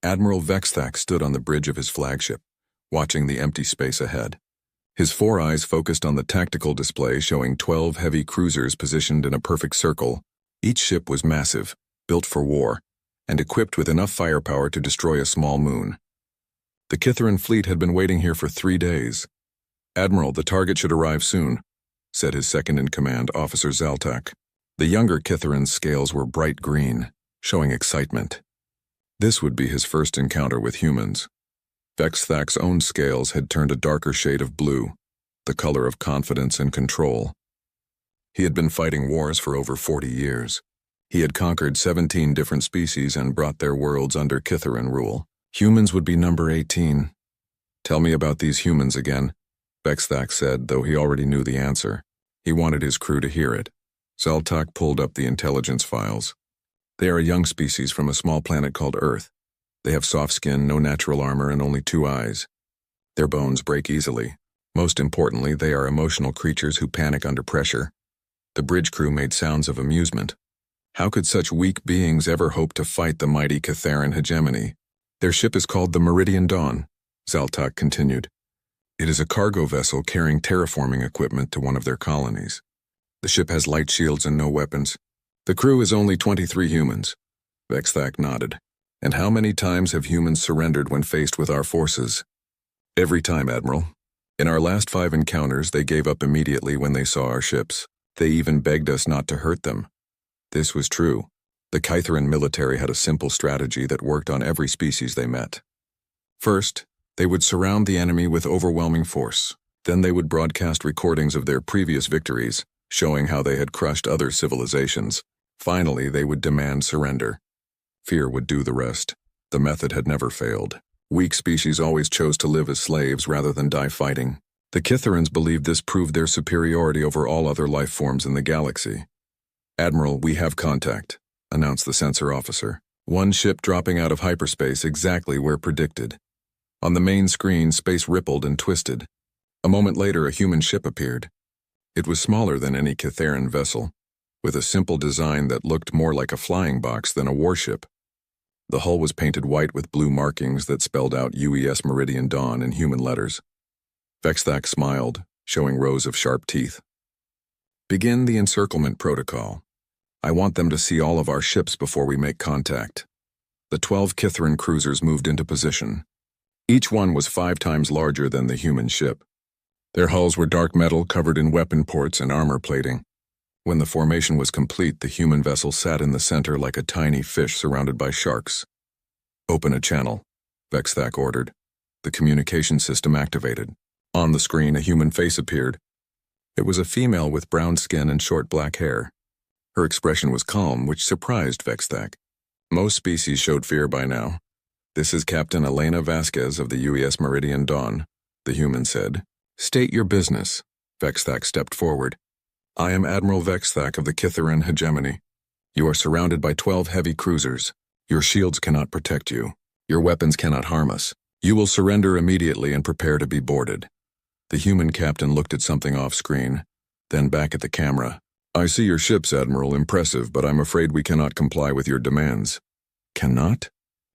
Admiral Vexthak stood on the bridge of his flagship, watching the empty space ahead. His 4 eyes focused on the tactical display showing 12 heavy cruisers positioned in a perfect circle. Each ship was massive, built for war, and equipped with enough firepower to destroy a small moon. The Kithaeron fleet had been waiting here for 3 days. "Admiral, the target should arrive soon," said his second-in-command, Officer Zaltak. The younger Kithaeron's scales were bright green, showing excitement. This would be his first encounter with humans. Vexthak's own scales had turned a darker shade of blue, the color of confidence and control. He had been fighting wars for over 40 years. He had conquered 17 different species and brought their worlds under Kithaeron rule. Humans would be number 18. "Tell me about these humans again," Vexthak said, though he already knew the answer. He wanted his crew to hear it. Zaltak pulled up the intelligence files. "They are a young species from a small planet called Earth. They have soft skin, no natural armor, and only 2 eyes. Their bones break easily. Most importantly, they are emotional creatures who panic under pressure." The bridge crew made sounds of amusement. How could such weak beings ever hope to fight the mighty Kithaeron hegemony? "Their ship is called the Meridian Dawn," Zaltak continued. "It is a cargo vessel carrying terraforming equipment to one of their colonies. The ship has light shields and no weapons. The crew is only 23 humans." Vexthak nodded. "And how many times have humans surrendered when faced with our forces?" "Every time, Admiral. In our last 5 encounters, they gave up immediately when they saw our ships. They even begged us not to hurt them." This was true. The Kithaeron military had a simple strategy that worked on every species they met. First, they would surround the enemy with overwhelming force. Then they would broadcast recordings of their previous victories, showing how they had crushed other civilizations. Finally, they would demand surrender. Fear would do the rest. The method had never failed. Weak species always chose to live as slaves rather than die fighting. The Kithaerons believed this proved their superiority over all other life forms in the galaxy. "Admiral, we have contact," announced the sensor officer. "One ship dropping out of hyperspace exactly where predicted." On the main screen, space rippled and twisted. A moment later, a human ship appeared. It was smaller than any Kithaeron vessel, with a simple design that looked more like a flying box than a warship. The hull was painted white with blue markings that spelled out UES Meridian Dawn in human letters. Vexthak smiled, showing rows of sharp teeth. "Begin the encirclement protocol. I want them to see all of our ships before we make contact." The 12 Kithaeron cruisers moved into position. Each one was 5 times larger than the human ship. Their hulls were dark metal covered in weapon ports and armor plating. When the formation was complete, the human vessel sat in the center like a tiny fish surrounded by sharks. "Open a channel," Vexthak ordered. The communication system activated. On the screen, a human face appeared. It was a female with brown skin and short black hair. Her expression was calm, which surprised Vexthak. Most species showed fear by now. "This is Captain Elena Vasquez of the UES Meridian Dawn," the human said. "State your business." Vexthak stepped forward. "I am Admiral Vexthak of the Kithaeron hegemony. You are surrounded by 12 heavy cruisers. Your shields cannot protect you. Your weapons cannot harm us. You will surrender immediately and prepare to be boarded." The human captain looked at something off-screen, then back at the camera. "I see your ships, Admiral, impressive, but I'm afraid we cannot comply with your demands." "Cannot?"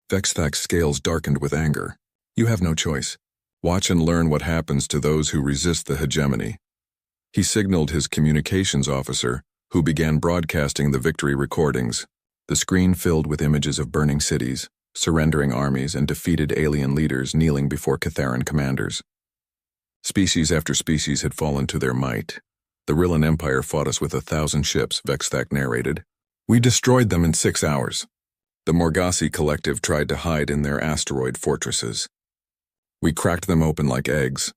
Vexthak's scales darkened with anger. "You have no choice. Watch and learn what happens to those who resist the hegemony." He signaled his communications officer, who began broadcasting the victory recordings. The screen filled with images of burning cities, surrendering armies, and defeated alien leaders kneeling before Kithaeron commanders. Species after species had fallen to their might. "The Rillan Empire fought us with 1,000 ships," Vexthak narrated. "We destroyed them in 6 hours. The Morgasi Collective tried to hide in their asteroid fortresses. We cracked them open like eggs.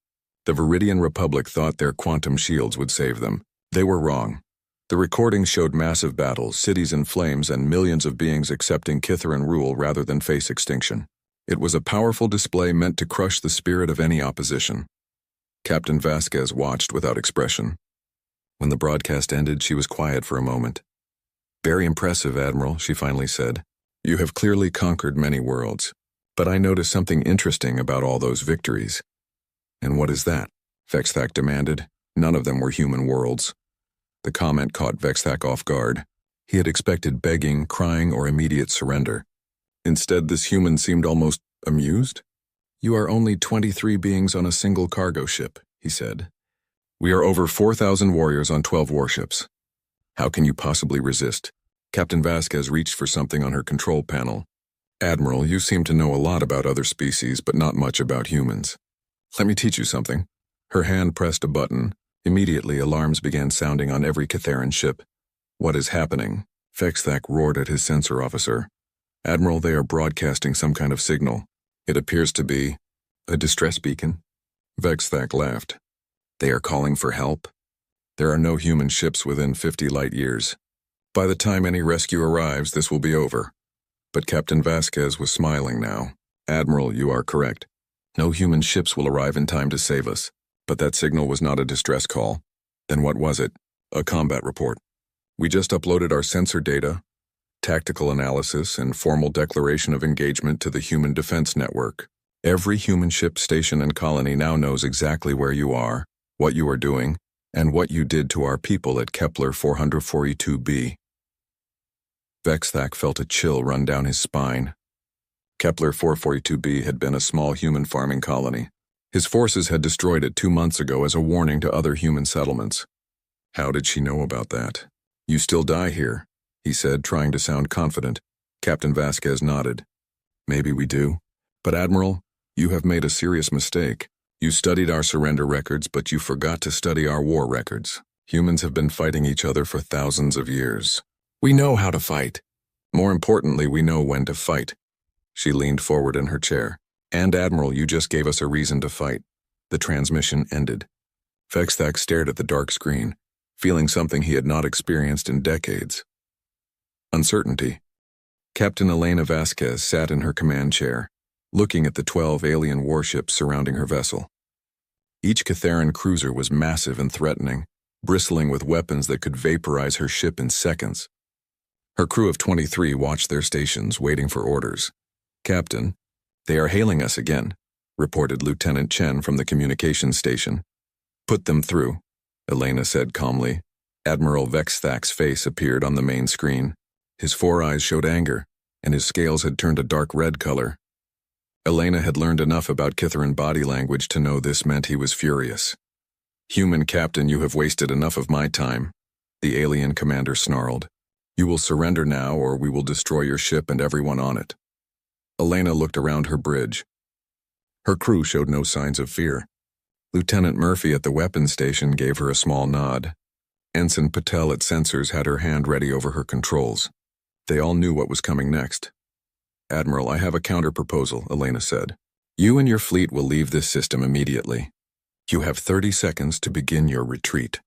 The Viridian Republic thought their quantum shields would save them. They were wrong. The recordings showed massive battles, cities in flames, and millions of beings accepting Kithaeron rule rather than face extinction. It was a powerful display meant to crush the spirit of any opposition." Captain Vasquez watched without expression. When the broadcast ended, she was quiet for a moment. "Very impressive, Admiral," she finally said. "You have clearly conquered many worlds, but I noticed something interesting about all those victories." "And what is that?" Vexthak demanded. None of them were human worlds. The comment caught Vexthak off guard. He had expected begging, crying, or immediate surrender. Instead, this human seemed almost amused. "You are only 23 beings on a single cargo ship," he said. "We are over 4,000 warriors on 12 warships. How can you possibly resist?" Captain Vasquez reached for something on her control panel. "Admiral, you seem to know a lot about other species, but not much about humans. Let me teach you something." Her hand pressed a button. Immediately, alarms began sounding on every Catheran ship. "What is happening?" Vexthak roared at his sensor officer. "Admiral, they are broadcasting some kind of signal. It appears to be a distress beacon." Vexthak laughed. "They are calling for help? There are no human ships within 50 light years. By the time any rescue arrives, this will be over." But Captain Vasquez was smiling now. "Admiral, you are correct. No human ships will arrive in time to save us. But that signal was not a distress call. Then what was it? A combat report. We just uploaded our sensor data, tactical analysis, and formal declaration of engagement to the Human Defense Network. Every human ship, station, and colony now knows exactly where you are, what you are doing, and what you did to our people at Kepler 442b. Vexthak felt a chill run down his spine. Kepler 442b had been a small human farming colony. His forces had destroyed it 2 months ago as a warning to other human settlements. How did she know about that? "You still die here," he said, trying to sound confident. Captain Vasquez nodded. "Maybe we do. But Admiral, you have made a serious mistake. You studied our surrender records, but you forgot to study our war records. Humans have been fighting each other for thousands of years. We know how to fight. More importantly, we know when to fight." She leaned forward in her chair. "And Admiral, you just gave us a reason to fight." The transmission ended. Vexthak stared at the dark screen, feeling something he had not experienced in decades. Uncertainty. Captain Elena Vasquez sat in her command chair, looking at the 12 alien warships surrounding her vessel. Each Catheran cruiser was massive and threatening, bristling with weapons that could vaporize her ship in seconds. Her crew of 23 watched their stations, waiting for orders. "Captain, they are hailing us again," reported Lieutenant Chen from the communications station. "Put them through," Elena said calmly. Admiral Vexthak's face appeared on the main screen. His 4 eyes showed anger, and his scales had turned a dark red color. Elena had learned enough about Catheran body language to know this meant he was furious. "Human Captain, you have wasted enough of my time," the alien commander snarled. "You will surrender now, or we will destroy your ship and everyone on it." Elena looked around her bridge. Her crew showed no signs of fear. Lieutenant Murphy at the weapons station gave her a small nod. Ensign Patel at sensors had her hand ready over her controls. They all knew what was coming next. "Admiral, I have a counter-proposal," Elena said. "You and your fleet will leave this system immediately. You have 30 seconds to begin your retreat."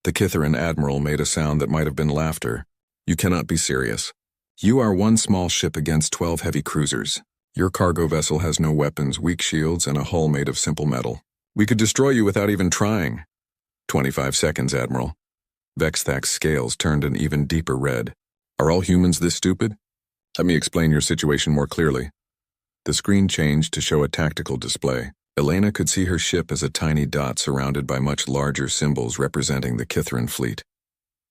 The Catheran admiral made a sound that might have been laughter. "You cannot be serious. You are one small ship against 12 heavy cruisers. Your cargo vessel has no weapons, weak shields, and a hull made of simple metal. We could destroy you without even trying." 25 seconds, Admiral." Vexthak's scales turned an even deeper red. "Are all humans this stupid? Let me explain your situation more clearly." The screen changed to show a tactical display. Elena could see her ship as a tiny dot surrounded by much larger symbols representing the Catheran fleet.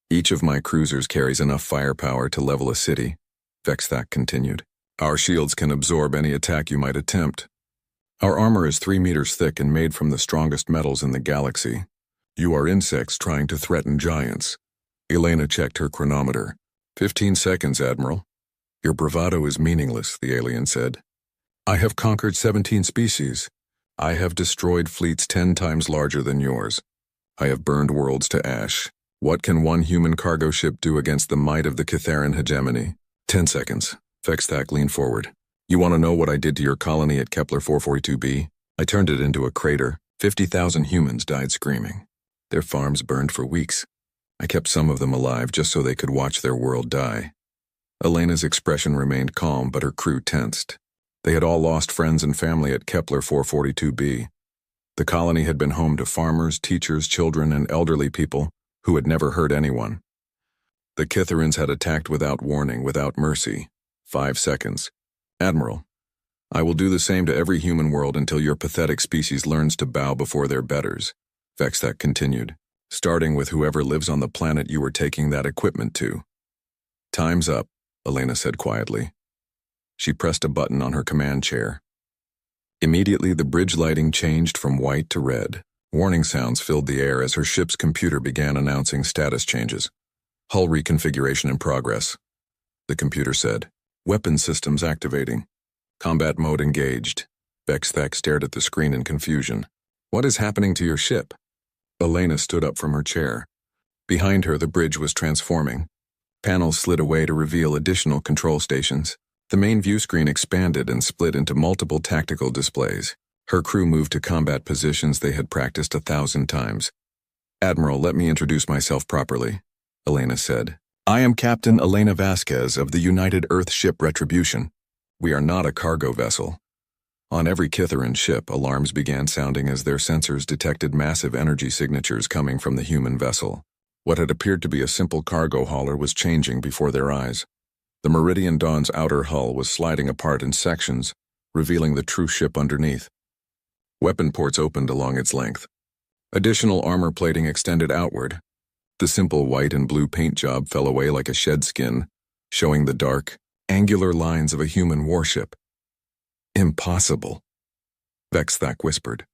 "Each of my cruisers carries enough firepower to level a city," Vexthak continued. "Our shields can absorb any attack you might attempt. Our armor is 3 meters thick and made from the strongest metals in the galaxy. You are insects trying to threaten giants." Elena checked her chronometer. 15 seconds, Admiral." "Your bravado is meaningless," the alien said. "I have conquered 17 species. I have destroyed fleets 10 times larger than yours. I have burned worlds to ash. What can one human cargo ship do against the might of the Catheran hegemony?" 10 seconds. Vexthak leaned forward. "You want to know what I did to your colony at Kepler 442b? I turned it into a crater. 50,000 humans died screaming. Their farms burned for weeks. I kept some of them alive just so they could watch their world die." Elena's expression remained calm, but her crew tensed. They had all lost friends and family at Kepler 442b. The colony had been home to farmers, teachers, children, and elderly people who had never hurt anyone. The Catherans had attacked without warning, without mercy. 5 seconds. "Admiral, I will do the same to every human world until your pathetic species learns to bow before their betters," Vexthak continued, "starting with whoever lives on the planet you were taking that equipment to." "Time's up," Elena said quietly. She pressed a button on her command chair. Immediately, the bridge lighting changed from white to red. Warning sounds filled the air as her ship's computer began announcing status changes. Hull reconfiguration in progress. The computer said, "Weapon systems activating. Combat mode engaged." Vexthak stared at the screen in confusion. "What is happening to your ship?" Elena stood up from her chair. Behind her, the bridge was transforming. Panels slid away to reveal additional control stations. The main view screen expanded and split into multiple tactical displays. Her crew moved to combat positions they had practiced 1,000 times. "Admiral, let me introduce myself properly," Elena said. "I am Captain Elena Vasquez of the United Earth ship Retribution. We are not a cargo vessel." On every Kithaeron ship, alarms began sounding as their sensors detected massive energy signatures coming from the human vessel. What had appeared to be a simple cargo hauler was changing before their eyes. The Meridian Dawn's outer hull was sliding apart in sections, revealing the true ship underneath. Weapon ports opened along its length. Additional armor plating extended outward. The simple white and blue paint job fell away like a shed skin, showing the dark, angular lines of a human warship. "Impossible," Vexthak whispered.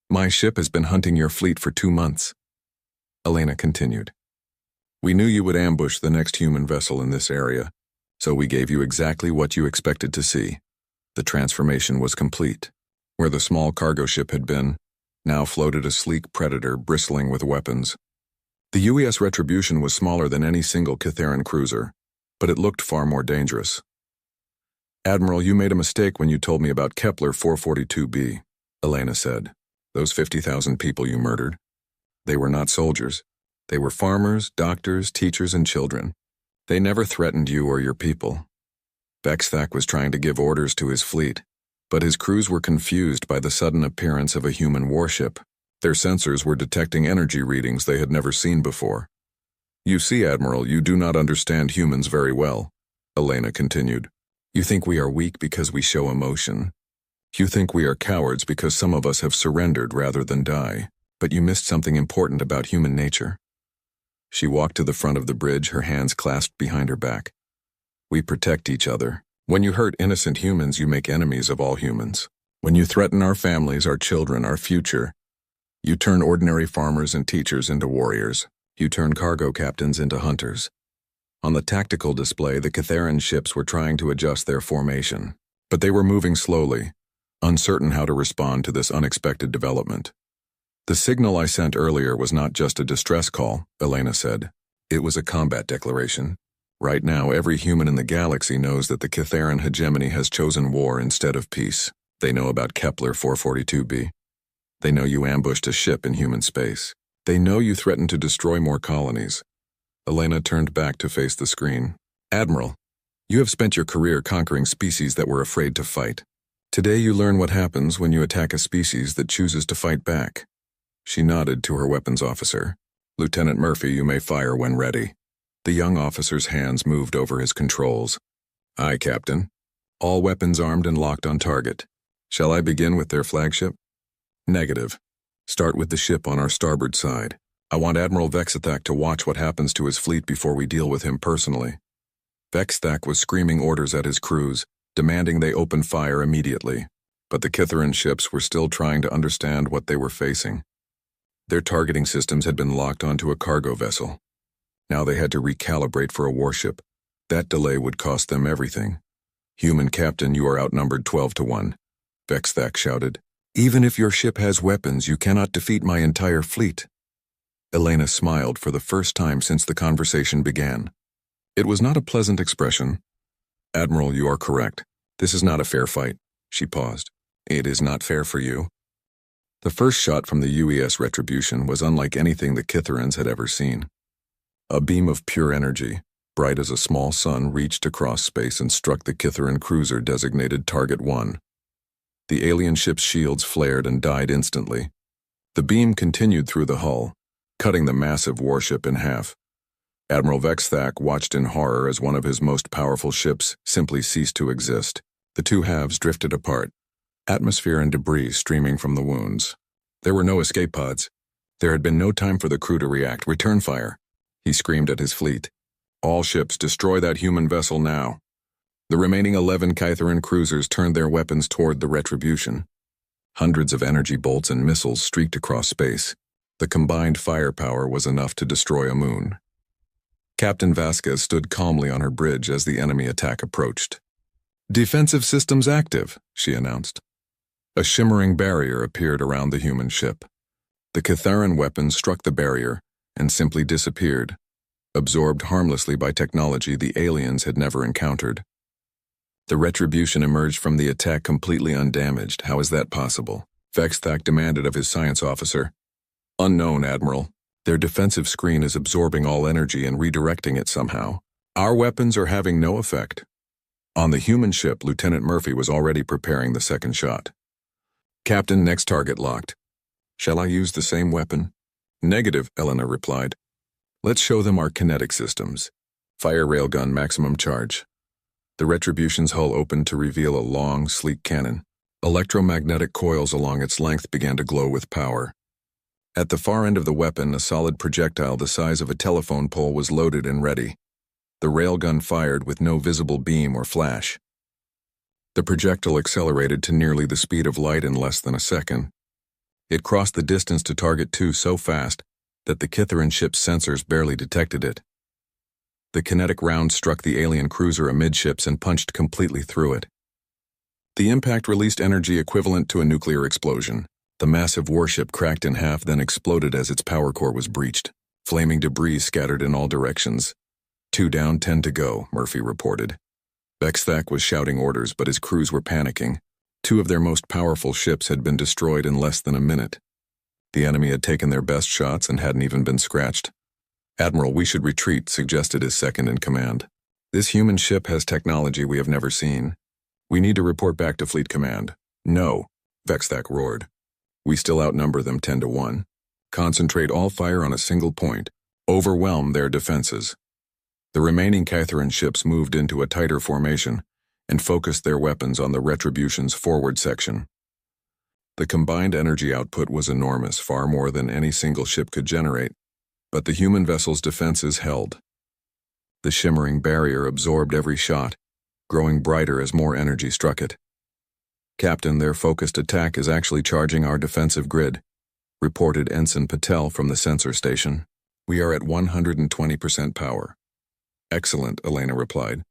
"My ship has been hunting your fleet for 2 months." Elena continued. "We knew you would ambush the next human vessel in this area, so we gave you exactly what you expected to see. The transformation was complete. Where the small cargo ship had been, now floated a sleek predator bristling with weapons. The UES Retribution was smaller than any single Kithaeron cruiser, but it looked far more dangerous. "Admiral, you made a mistake when you told me about Kepler 442b, Elena said. "Those 50,000 people you murdered. They were not soldiers. They were farmers, doctors, teachers, and children. They never threatened you or your people." Vexthak was trying to give orders to his fleet, but his crews were confused by the sudden appearance of a human warship. Their sensors were detecting energy readings they had never seen before. "You see, Admiral, you do not understand humans very well," Elena continued. "You think we are weak because we show emotion. You think we are cowards because some of us have surrendered rather than die, but you missed something important about human nature." She walked to the front of the bridge, her hands clasped behind her back. "We protect each other. When you hurt innocent humans, you make enemies of all humans. When you threaten our families, our children, our future, you turn ordinary farmers and teachers into warriors. You turn cargo captains into hunters." On the tactical display, the Kithaeron ships were trying to adjust their formation, but they were moving slowly, uncertain how to respond to this unexpected development. "The signal I sent earlier was not just a distress call," Elena said. "It was a combat declaration. Right now, every human in the galaxy knows that the Kithaeron hegemony has chosen war instead of peace. They know about Kepler 442b. They know you ambushed a ship in human space. They know you threatened to destroy more colonies." Elena turned back to face the screen. "Admiral, you have spent your career conquering species that were afraid to fight. Today you learn what happens when you attack a species that chooses to fight back." She nodded to her weapons officer. "Lieutenant Murphy, you may fire when ready." The young officer's hands moved over his controls. "Aye, Captain. All weapons armed and locked on target. Shall I begin with their flagship?" "Negative. Start with the ship on our starboard side. I want Admiral Vexthak to watch what happens to his fleet before we deal with him personally." Vexthak was screaming orders at his crews, demanding they open fire immediately, but the Kithaeron ships were still trying to understand what they were facing. Their targeting systems had been locked onto a cargo vessel. Now they had to recalibrate for a warship. That delay would cost them everything. "Human captain, you are outnumbered 12-1, Vexthak shouted. "Even if your ship has weapons, you cannot defeat my entire fleet." Elena smiled for the first time since the conversation began. It was not a pleasant expression. "Admiral, you are correct. This is not a fair fight." She paused. "It is not fair for you." The first shot from the UES Retribution was unlike anything the Kithaerons had ever seen. A beam of pure energy, bright as a small sun, reached across space and struck the Kithaeron cruiser designated Target 1. The alien ship's shields flared and died instantly. The beam continued through the hull, cutting the massive warship in half. Admiral Vexthak watched in horror as one of his most powerful ships simply ceased to exist. The two halves drifted apart, atmosphere and debris streaming from the wounds. There were no escape pods. There had been no time for the crew to react. "Return fire," he screamed at his fleet. "All ships, destroy that human vessel now." The remaining 11 Kytheran cruisers turned their weapons toward the Retribution. Hundreds of energy bolts and missiles streaked across space. The combined firepower was enough to destroy a moon. Captain Vasquez stood calmly on her bridge as the enemy attack approached. "Defensive systems active," she announced. A shimmering barrier appeared around the human ship. The Kytheran weapons struck the barrier and simply disappeared, absorbed harmlessly by technology the aliens had never encountered. The Retribution emerged from the attack completely undamaged. How is that possible? Vexthak demanded of his science officer. "Unknown, Admiral. Their defensive screen is absorbing all energy and redirecting it somehow. Our weapons are having no effect." On the human ship, Lieutenant Murphy was already preparing the second shot. "Captain, next target locked. Shall I use the same weapon?" "Negative," Elena replied. "Let's show them our kinetic systems. Fire railgun maximum charge." The Retribution's hull opened to reveal a long, sleek cannon. Electromagnetic coils along its length began to glow with power. At the far end of the weapon, a solid projectile the size of a telephone pole was loaded and ready. The railgun fired with no visible beam or flash. The projectile accelerated to nearly the speed of light in less than a second. It crossed the distance to Target 2 so fast that the Kytheran ship's sensors barely detected it. The kinetic round struck the alien cruiser amidships and punched completely through it. The impact released energy equivalent to a nuclear explosion. The massive warship cracked in half, then exploded as its power core was breached. Flaming debris scattered in all directions. 2 down, 10 to go, Murphy reported. Vexthak was shouting orders, but his crews were panicking. 2 of their most powerful ships had been destroyed in less than a minute. The enemy had taken their best shots and hadn't even been scratched. "Admiral, we should retreat," suggested his second-in-command. "This human ship has technology we have never seen. We need to report back to Fleet Command." "No," Vexthak roared. "We still outnumber them 10 to 1. Concentrate all fire on a single point. Overwhelm their defenses." The remaining Kytheran ships moved into a tighter formation and focused their weapons on the Retribution's forward section. The combined energy output was enormous, far more than any single ship could generate. But the human vessel's defenses held. The shimmering barrier absorbed every shot, growing brighter as more energy struck it. "Captain, their focused attack is actually charging our defensive grid," reported Ensign Patel from the sensor station. "We are at 120% power." "Excellent," Elena replied.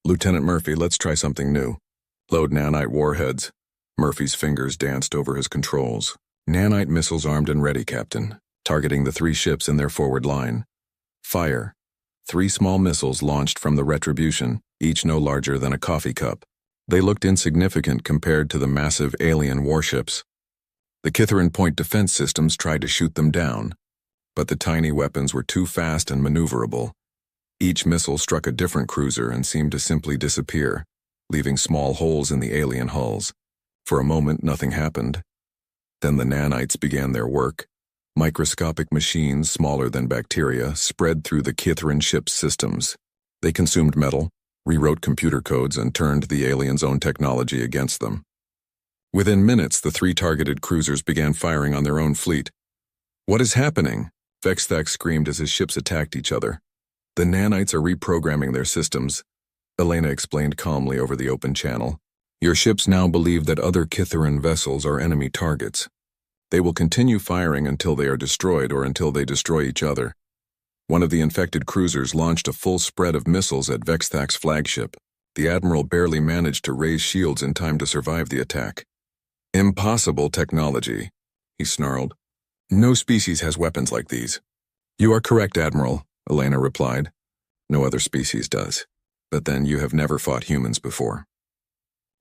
"Lieutenant Murphy, let's try something new. Load nanite warheads." Murphy's fingers danced over his controls. "Nanite missiles armed and ready, Captain. Targeting the 3 ships in their forward line. Fire." 3 small missiles launched from the Retribution, each no larger than a coffee cup. They looked insignificant compared to the massive alien warships. The Kytheran point defense systems tried to shoot them down, but the tiny weapons were too fast and maneuverable. Each missile struck a different cruiser and seemed to simply disappear, leaving small holes in the alien hulls. For a moment, nothing happened. Then the nanites began their work. Microscopic machines, smaller than bacteria, spread through the Kytheran ship's systems. They consumed metal, rewrote computer codes, and turned the aliens' own technology against them. Within minutes, the 3 targeted cruisers began firing on their own fleet. "What is happening?" Vexthak screamed as his ships attacked each other. "The nanites are reprogramming their systems," Elena explained calmly over the open channel. "Your ships now believe that other Kytheran vessels are enemy targets. They will continue firing until they are destroyed or until they destroy each other." One of the infected cruisers launched a full spread of missiles at Vexthak's flagship. The Admiral barely managed to raise shields in time to survive the attack. "Impossible technology," he snarled. "No species has weapons like these." "You are correct, Admiral," Elena replied. "No other species does. But then you have never fought humans before.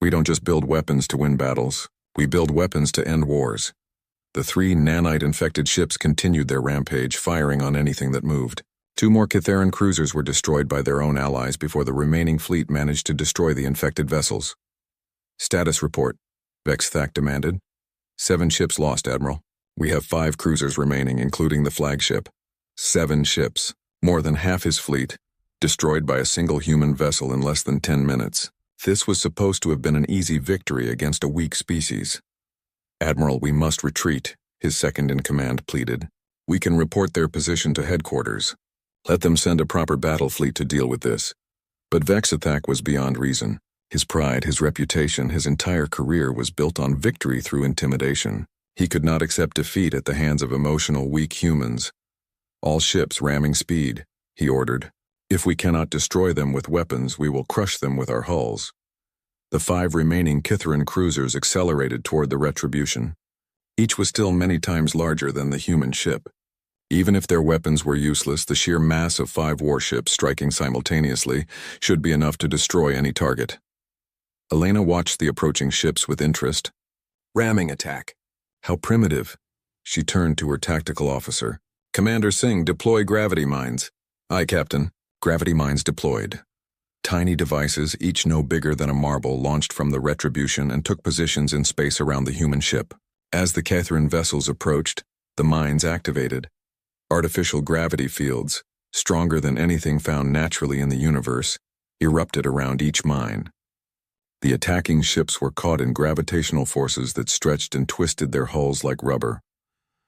We don't just build weapons to win battles. We build weapons to end wars." The 3 nanite-infected ships continued their rampage, firing on anything that moved. 2 more Kytheran cruisers were destroyed by their own allies before the remaining fleet managed to destroy the infected vessels. "Status report," Vexthak demanded. 7 ships lost, Admiral. We have 5 cruisers remaining, including the flagship. 7 ships, more than half his fleet, destroyed by a single human vessel in less than 10 minutes. This was supposed to have been an easy victory against a weak species. "Admiral, we must retreat," his second-in-command pleaded. "We can report their position to headquarters. Let them send a proper battle fleet to deal with this. But Vexathak was beyond reason. His pride, his reputation, his entire career was built on victory through intimidation. He could not accept defeat at the hands of emotional, weak humans. "All ships ramming speed," he ordered. "If we cannot destroy them with weapons, we will crush them with our hulls." The 5 remaining Kitharan cruisers accelerated toward the Retribution. Each was still many times larger than the human ship. Even if their weapons were useless, the sheer mass of 5 warships striking simultaneously should be enough to destroy any target. Elena watched the approaching ships with interest. "Ramming attack. How primitive." She turned to her tactical officer. "Commander Singh, deploy gravity mines." "Aye, Captain." Gravity mines deployed. Tiny devices, each no bigger than a marble, launched from the Retribution and took positions in space around the human ship. As the Kitharan vessels approached, the mines activated. Artificial gravity fields, stronger than anything found naturally in the universe, erupted around each mine. The attacking ships were caught in gravitational forces that stretched and twisted their hulls like rubber.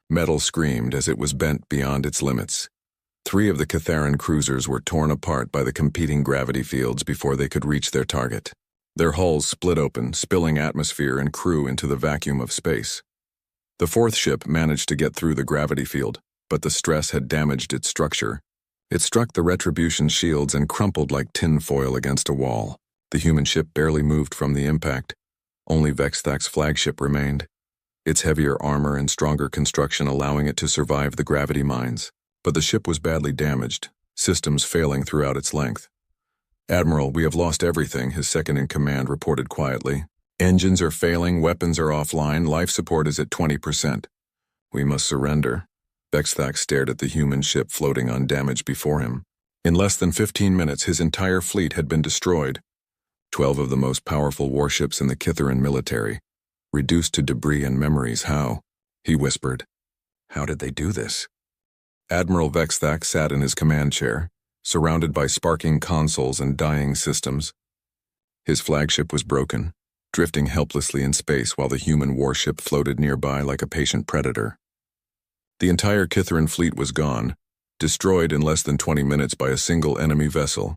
Metal screamed as it was bent beyond its limits. 3 of the Kitharan cruisers were torn apart by the competing gravity fields before they could reach their target. Their hulls split open, spilling atmosphere and crew into the vacuum of space. The 4th ship managed to get through the gravity field, but the stress had damaged its structure. It struck the Retribution's shields and crumpled like tin foil against a wall. The human ship barely moved from the impact. Only Vexthak's flagship remained, its heavier armor and stronger construction allowing it to survive the gravity mines. But the ship was badly damaged, systems failing throughout its length. "Admiral, we have lost everything," his second-in-command reported quietly. "Engines are failing, weapons are offline, life support is at 20%. We must surrender." Vexthak stared at the human ship floating undamaged before him. In less than 15 minutes, his entire fleet had been destroyed. 12 of the most powerful warships in the Kitharan military, reduced to debris and memories. "How?" he whispered. "How did they do this?" Admiral Vexthak sat in his command chair, surrounded by sparking consoles and dying systems. His flagship was broken, drifting helplessly in space while the human warship floated nearby like a patient predator. The entire Kitharan fleet was gone, destroyed in less than 20 minutes by a single enemy vessel.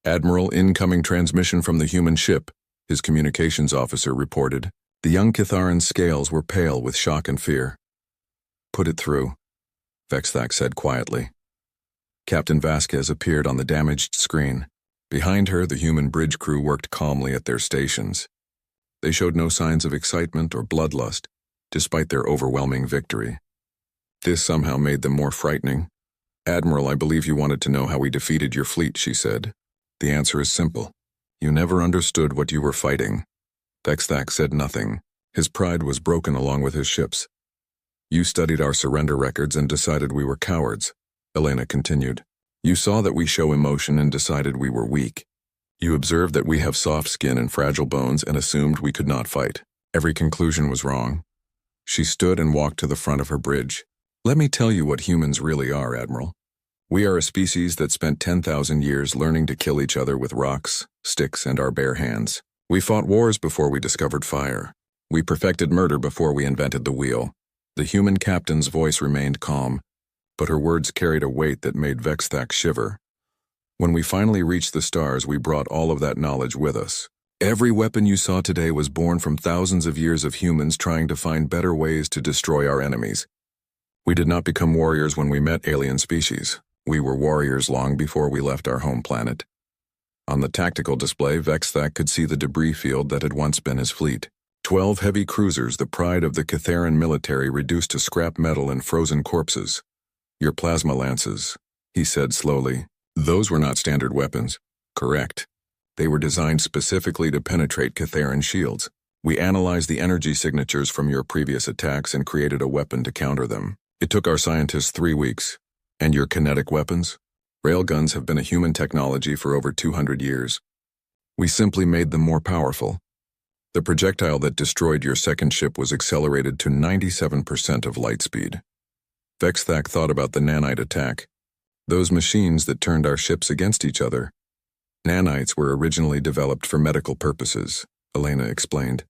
"Admiral, incoming transmission from the human ship," his communications officer reported. The young Kitharan's scales were pale with shock and fear. "Put it through," Vexthak said quietly. Captain Vasquez appeared on the damaged screen. Behind her, the human bridge crew worked calmly at their stations. They showed no signs of excitement or bloodlust, despite their overwhelming victory. This somehow made them more frightening. "Admiral, I believe you wanted to know how we defeated your fleet," she said. "The answer is simple. You never understood what you were fighting." Vexthak said nothing. His pride was broken along with his ships. "You studied our surrender records and decided we were cowards," Elena continued. "You saw that we show emotion and decided we were weak. You observed that we have soft skin and fragile bones and assumed we could not fight. Every conclusion was wrong." She stood and walked to the front of her bridge. "Let me tell you what humans really are, Admiral. We are a species that spent 10,000 years learning to kill each other with rocks, sticks, and our bare hands. We fought wars before we discovered fire. We perfected murder before we invented the wheel." The human captain's voice remained calm, but her words carried a weight that made Vexthak shiver. "When we finally reached the stars, we brought all of that knowledge with us. Every weapon you saw today was born from thousands of years of humans trying to find better ways to destroy our enemies. We did not become warriors when we met alien species. We were warriors long before we left our home planet." On the tactical display, Vexthak could see the debris field that had once been his fleet. 12 heavy cruisers, the pride of the Kitharan military, reduced to scrap metal and frozen corpses. "Your plasma lances," he said slowly. "Those were not standard weapons." "Correct. They were designed specifically to penetrate Kitharan shields. We analyzed the energy signatures from your previous attacks and created a weapon to counter them. It took our scientists 3 weeks. And your kinetic weapons? Railguns have been a human technology for over 200 years. We simply made them more powerful. The projectile that destroyed your second ship was accelerated to 97% of light speed." Vexthak thought about the nanite attack. "Those machines that turned our ships against each other." "Nanites were originally developed for medical purposes," Elena explained.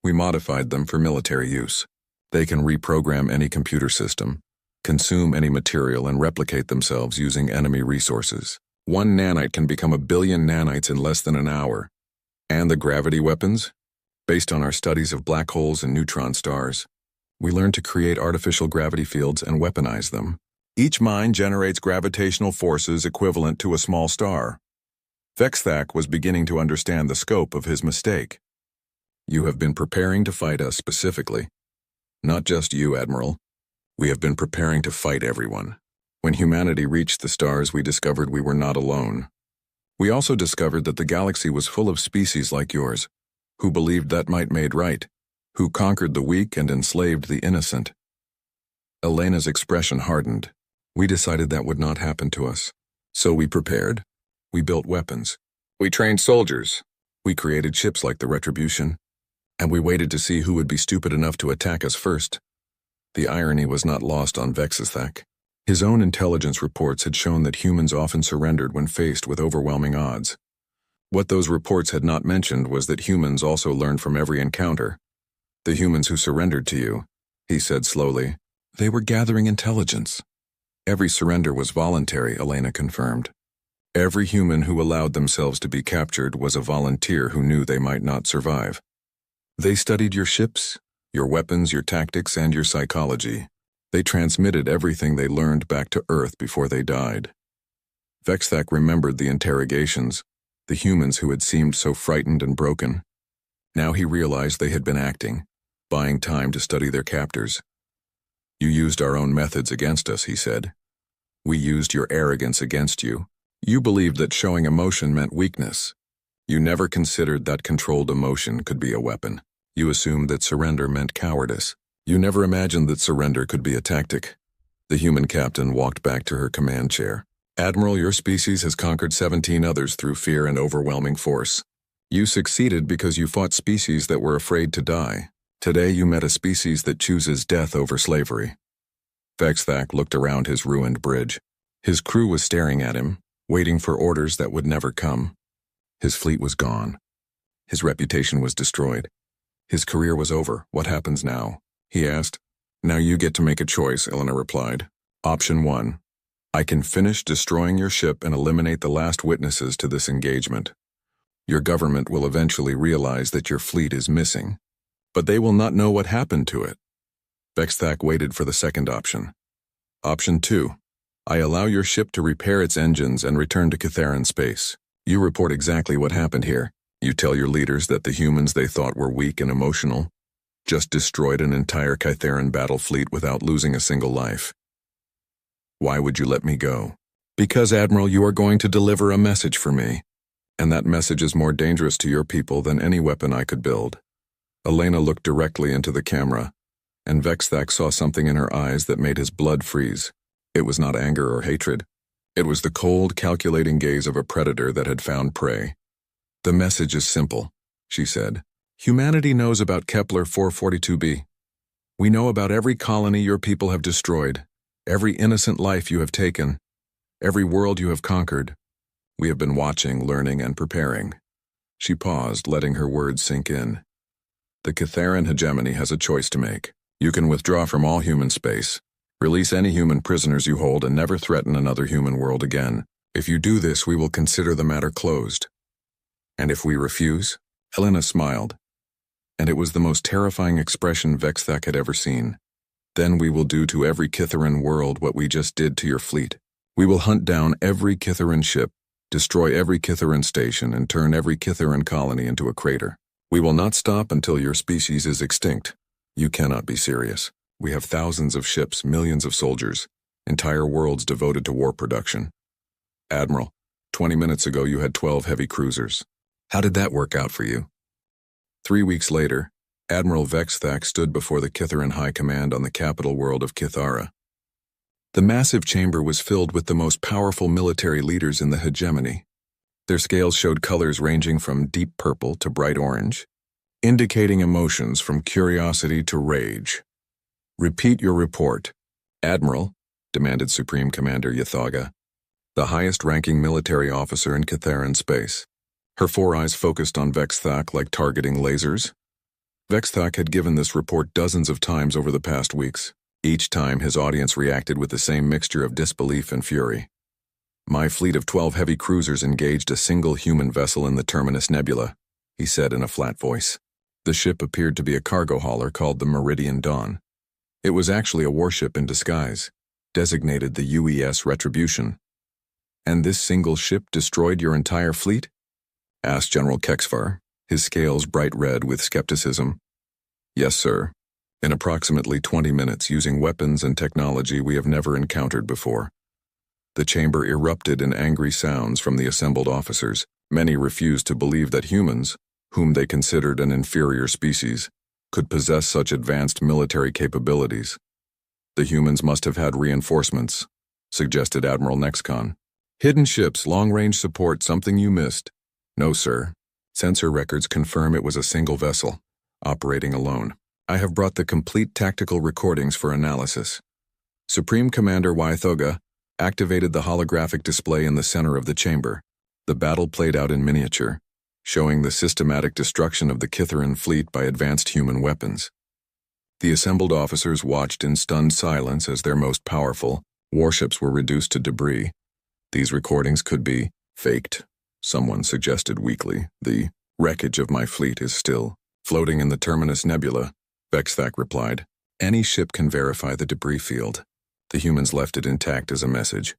"We modified them for military use. They can reprogram any computer system, consume any material, and replicate themselves using enemy resources. One nanite can become a billion nanites in less than an hour. And the gravity weapons? Based on our studies of black holes and neutron stars, we learned to create artificial gravity fields and weaponize them. Each mine generates gravitational forces equivalent to a small star. Vexthak was beginning to understand the scope of his mistake. You have been preparing to fight us specifically. Not just you, Admiral. We have been preparing to fight everyone. When humanity reached the stars, we discovered we were not alone. We also discovered that the galaxy was full of species like yours, who believed that might made right, who conquered the weak and enslaved the innocent. Elena's expression hardened. We decided that would not happen to us. So we prepared. We built weapons. We trained soldiers. We created ships like the Retribution. And we waited to see who would be stupid enough to attack us first. The irony was not lost on Vexthak. His own intelligence reports had shown that humans often surrendered when faced with overwhelming odds. What those reports had not mentioned was that humans also learned from every encounter. The humans who surrendered to you, he said slowly, they were gathering intelligence. Every surrender was voluntary, Elena confirmed. Every human who allowed themselves to be captured was a volunteer who knew they might not survive. They studied your ships, your weapons, your tactics, and your psychology. They transmitted everything they learned back to Earth before they died. Vexthak remembered the interrogations, the humans who had seemed so frightened and broken. Now he realized they had been acting, buying time to study their captors. You used our own methods against us, he said. We used your arrogance against you. You believed that showing emotion meant weakness. You never considered that controlled emotion could be a weapon. You assumed that surrender meant cowardice. You never imagined that surrender could be a tactic. The human captain walked back to her command chair. Admiral, your species has conquered 17 others through fear and overwhelming force. You succeeded because you fought species that were afraid to die. Today you met a species that chooses death over slavery. Vexthak looked around his ruined bridge. His crew was staring at him, waiting for orders that would never come. His fleet was gone. His reputation was destroyed. His career was over. What happens now? He asked. Now you get to make a choice, Elena replied. Option 1. I can finish destroying your ship and eliminate the last witnesses to this engagement. Your government will eventually realize that your fleet is missing, but they will not know what happened to it. Vexthak waited for the second option. Option 2. I allow your ship to repair its engines and return to Kytheran space. You report exactly what happened here. You tell your leaders that the humans they thought were weak and emotional just destroyed an entire Kytheran battle fleet without losing a single life. Why would you let me go? Because, Admiral, you are going to deliver a message for me, and that message is more dangerous to your people than any weapon I could build. Elena looked directly into the camera, and Vexthak saw something in her eyes that made his blood freeze. It was not anger or hatred. It was the cold, calculating gaze of a predator that had found prey. The message is simple, she said. Humanity knows about Kepler 442b. We know about every colony your people have destroyed, every innocent life you have taken, every world you have conquered. We have been watching, learning, and preparing. She paused, letting her words sink in. The Kytheran hegemony has a choice to make. You can withdraw from all human space, release any human prisoners you hold, and never threaten another human world again. If you do this, we will consider the matter closed. And if we refuse? Elena smiled, and it was the most terrifying expression Vexthak had ever seen. Then we will do to every Kytheran world what we just did to your fleet. We will hunt down every Kytheran ship, destroy every Kytheran station, and turn every Kytheran colony into a crater. We will not stop until your species is extinct. You cannot be serious. We have thousands of ships, millions of soldiers, entire worlds devoted to war production. Admiral, 20 minutes ago you had 12 heavy cruisers. How did that work out for you? 3 weeks later, Admiral Vexthak stood before the Kytheran High Command on the capital world of Kythara. The massive chamber was filled with the most powerful military leaders in the hegemony. Their scales showed colors ranging from deep purple to bright orange, indicating emotions from curiosity to rage. Repeat your report. Admiral, demanded Supreme Commander Yathaga, the highest-ranking military officer in Kytheran space. Her four eyes focused on Vexthak like targeting lasers. Vexthak had given this report dozens of times over the past weeks. Each time his audience reacted with the same mixture of disbelief and fury. My fleet of 12 heavy cruisers engaged a single human vessel in the Terminus Nebula, he said in a flat voice. The ship appeared to be a cargo hauler called the Meridian Dawn. It was actually a warship in disguise, designated the UES Retribution. And this single ship destroyed your entire fleet? Asked General Kexvar, his scales bright red with skepticism. Yes, sir. In approximately 20 minutes, using weapons and technology we have never encountered before. The chamber erupted in angry sounds from the assembled officers. Many refused to believe that humans, whom they considered an inferior species, could possess such advanced military capabilities. The humans must have had reinforcements, suggested Admiral Nexcon. Hidden ships, long-range support, something you missed. No, sir. Sensor records confirm it was a single vessel, operating alone. I have brought the complete tactical recordings for analysis. Supreme Commander Wythoga activated the holographic display in the center of the chamber. The battle played out in miniature, showing the systematic destruction of the Kithaeron fleet by advanced human weapons. The assembled officers watched in stunned silence as their most powerful warships were reduced to debris. These recordings could be faked, someone suggested weakly. The wreckage of my fleet is still floating in the Terminus Nebula, Vexthak replied. Any ship can verify the debris field. The humans left it intact as a message.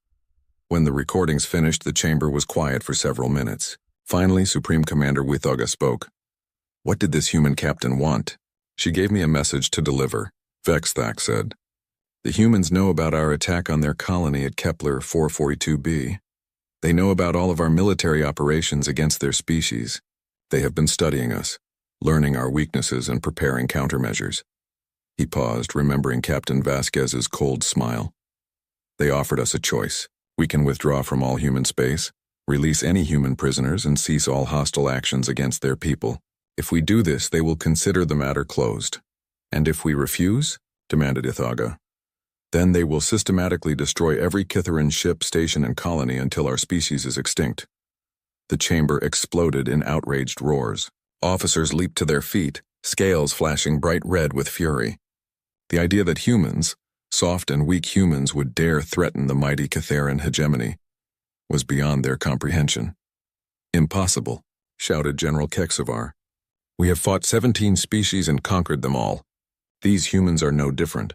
When the recordings finished, the chamber was quiet for several minutes. Finally, Supreme Commander Wythoga spoke. What did this human captain want? She gave me a message to deliver, Vexthak said. The humans know about our attack on their colony at Kepler 442b. They know about all of our military operations against their species. They have been studying us, learning our weaknesses and preparing countermeasures. He paused, remembering Captain Vasquez's cold smile. They offered us a choice. We can withdraw from all human space, release any human prisoners, and cease all hostile actions against their people. If we do this, they will consider the matter closed. And if we refuse, demanded Ithaga, then they will systematically destroy every Kithaeron ship, station, and colony until our species is extinct. The chamber exploded in outraged roars. Officers leaped to their feet, scales flashing bright red with fury. The idea that humans, soft and weak humans, would dare threaten the mighty Kithaeron hegemony was beyond their comprehension. Impossible, shouted General Kexvar. We have fought 17 species and conquered them all. These humans are no different.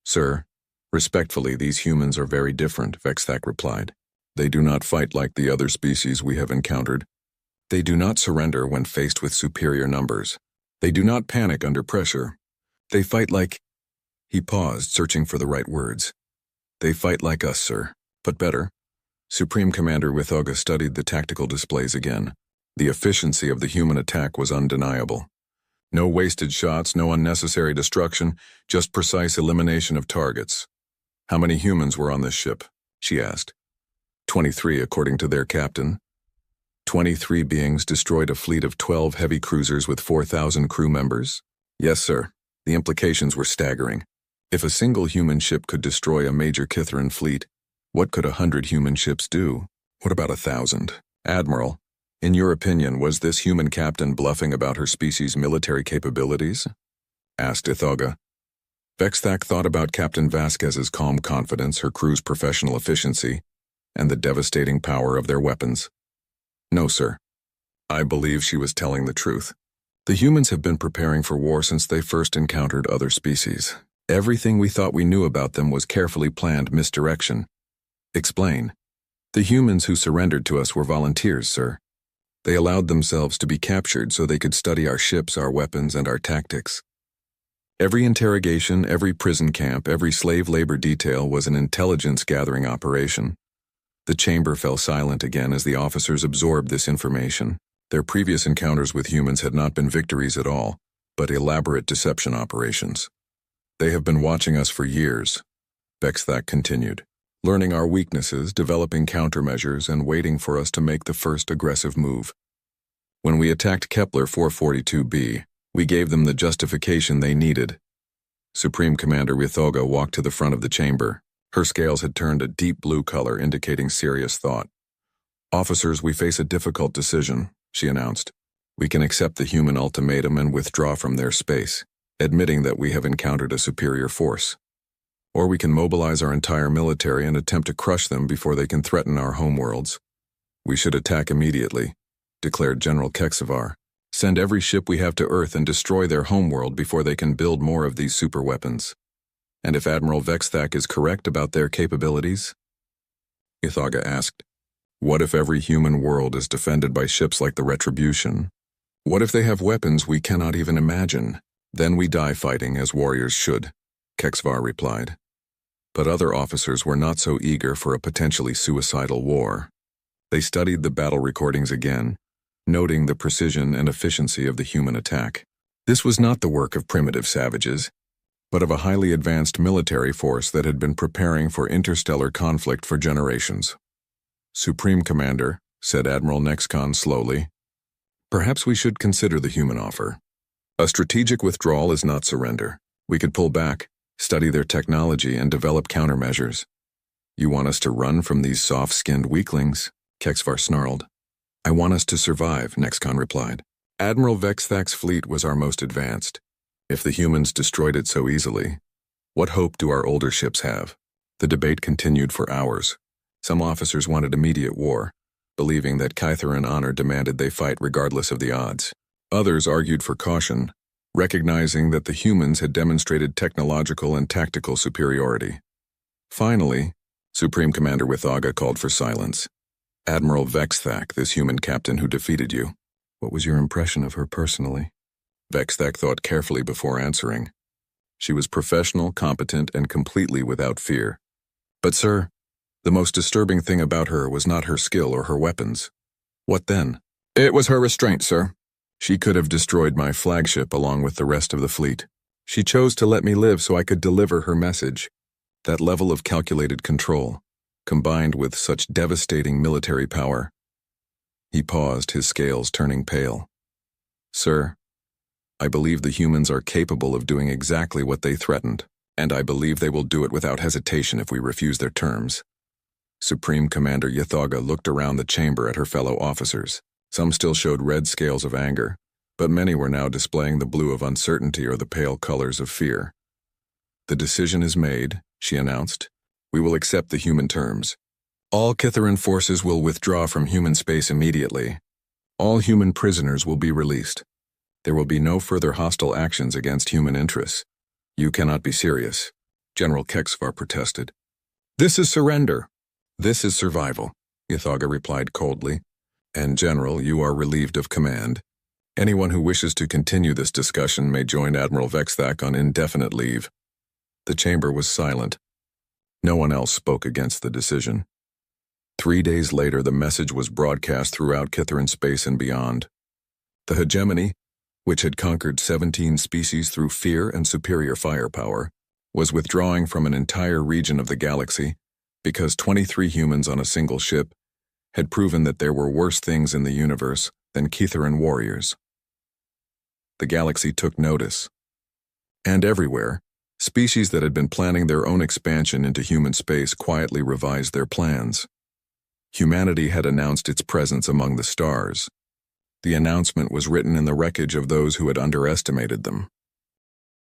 Sir, respectfully, these humans are very different, Vexthak replied. They do not fight like the other species we have encountered. They do not surrender when faced with superior numbers. They do not panic under pressure. They fight like... He paused, searching for the right words. They fight like us, sir, but better. Supreme Commander Wythoga studied the tactical displays again. The efficiency of the human attack was undeniable. No wasted shots, no unnecessary destruction, just precise elimination of targets. How many humans were on this ship? She asked. 23, according to their captain. 23 beings destroyed a fleet of 12 heavy cruisers with 4,000 crew members? Yes, sir. The implications were staggering. If a single human ship could destroy a major Kithaeron fleet, what could 100 human ships do? What about 1,000? Admiral, in your opinion, was this human captain bluffing about her species' military capabilities? Asked Ithaga. Vexthak thought about Captain Vasquez's calm confidence, her crew's professional efficiency, and the devastating power of their weapons. No, sir. I believe she was telling the truth. The humans have been preparing for war since they first encountered other species. Everything we thought we knew about them was carefully planned misdirection. Explain. The humans who surrendered to us were volunteers, sir. They allowed themselves to be captured so they could study our ships, our weapons, and our tactics. Every interrogation, every prison camp, every slave labor detail was an intelligence-gathering operation. The chamber fell silent again as the officers absorbed this information. Their previous encounters with humans had not been victories at all, but elaborate deception operations. They have been watching us for years, Vexthak continued, learning our weaknesses, developing countermeasures, and waiting for us to make the first aggressive move. When we attacked Kepler 442b, we gave them the justification they needed. Supreme Commander Wythoga walked to the front of the chamber. Her scales had turned a deep blue color, indicating serious thought. Officers, we face a difficult decision, she announced. We can accept the human ultimatum and withdraw from their space, admitting that we have encountered a superior force. Or we can mobilize our entire military and attempt to crush them before they can threaten our homeworlds. We should attack immediately, declared General Kexavar. Send every ship we have to Earth and destroy their homeworld before they can build more of these superweapons. And if Admiral Vexthak is correct about their capabilities? Ythaga asked. What if every human world is defended by ships like the Retribution? What if they have weapons we cannot even imagine? Then we die fighting as warriors should, Kexvar replied. But other officers were not so eager for a potentially suicidal war. They studied the battle recordings again, noting the precision and efficiency of the human attack. This was not the work of primitive savages, but of a highly advanced military force that had been preparing for interstellar conflict for generations. Supreme Commander, said Admiral Nexcon slowly, perhaps we should consider the human offer. A strategic withdrawal is not surrender. We could pull back, study their technology, and develop countermeasures. You want us to run from these soft-skinned weaklings? Kexvar snarled. I want us to survive, Nexcon replied. Admiral Vexthak's fleet was our most advanced. If the humans destroyed it so easily, what hope do our older ships have? The debate continued for hours. Some officers wanted immediate war, believing that Kytheran honor demanded they fight regardless of the odds. Others argued for caution, recognizing that the humans had demonstrated technological and tactical superiority. Finally, Supreme Commander Ythaga called for silence. Admiral Vexthak, this human captain who defeated you, what was your impression of her personally? Vexthak thought carefully before answering. She was professional, competent, and completely without fear. But sir, the most disturbing thing about her was not her skill or her weapons. What then? It was her restraint, sir. She could have destroyed my flagship along with the rest of the fleet. She chose to let me live so I could deliver her message. That level of calculated control, combined with such devastating military power. He paused, his scales turning pale. Sir, I believe the humans are capable of doing exactly what they threatened, and I believe they will do it without hesitation if we refuse their terms. Supreme Commander Ythaga looked around the chamber at her fellow officers. Some still showed red scales of anger, but many were now displaying the blue of uncertainty or the pale colors of fear. The decision is made, she announced. We will accept the human terms. All Kytheran forces will withdraw from human space immediately. All human prisoners will be released. There will be no further hostile actions against human interests. You cannot be serious, General Kexvar protested. This is surrender. This is survival, Ythaga replied coldly. And General, you are relieved of command. Anyone who wishes to continue this discussion may join Admiral Vexthak on indefinite leave. The chamber was silent. No one else spoke against the decision. 3 days later, the message was broadcast throughout Kytheran space and beyond. The hegemony, which had conquered 17 species through fear and superior firepower, was withdrawing from an entire region of the galaxy because 23 humans on a single ship had proven that there were worse things in the universe than Kytheran warriors. The galaxy took notice. And everywhere, species that had been planning their own expansion into human space quietly revised their plans. Humanity had announced its presence among the stars. The announcement was written in the wreckage of those who had underestimated them.